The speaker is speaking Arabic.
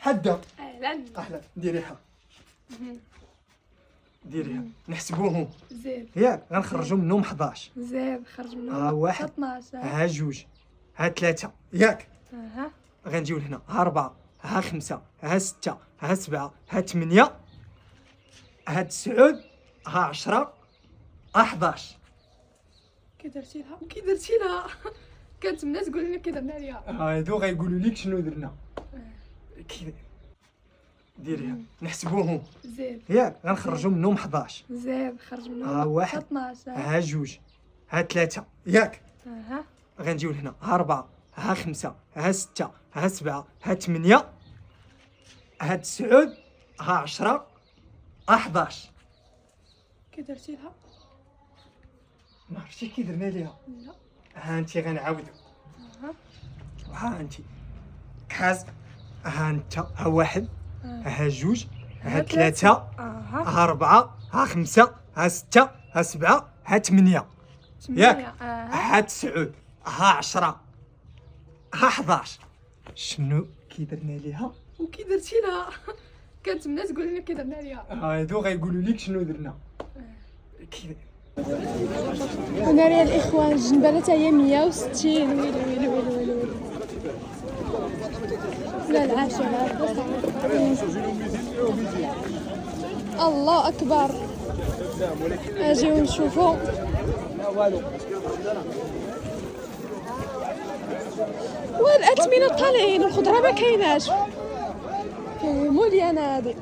حدا. اهلا. اهلا. ديريها نحسبوهم زيد ياك غنخرجوا منهم 11. زيد خرج منهم. ها واحد 12. ها جوج ها ثلاثة ياك. اها. غنجيو لهنا ها 4 ها 5 ها 6 ها 7 ها 8 ها 9 ها 10 ها 11. كي درتي لها كنتمنى تقول لنا كي درنا ليها. هادو غيقولوا لك شنو درنا. كي ديريها نحسبوهم زيد ياك غنخرجوا منهم 11. زيد خرج منهم. ها واحد 12. ها جوج ها ثلاثة ياك. اها. غنجيو لهنا ها 4 ها 5 ها 6 ها 7 ها 8 ها 9 ها 10 ها 11. كي درتي لها. ما عرفتي كي درنا ليها. لا. ها انت غنعاودو. اها. ها انت كاز. ها انت ها واحد ها جوج ها ثلاثة اها. ها 4 ها 5 ها 6 ها 7 ها 8 ياك. اها. ها 9 ها 10 ها 11. شنو كي درنا ليها. وكي درتي لها كنتمنى تقول لنا كي درنا ليها. هادو غيقولوا لك شنو درنا. كي هنا راه الاخوان الجنبله حتى هي 160. ويلي ويلي ويلي ويلي ويلي. لا العاشرة. الله اكبر. اجيو نشوفوا. والأثمنة طالعين، الخضره ما كايناش. مليانه هادي.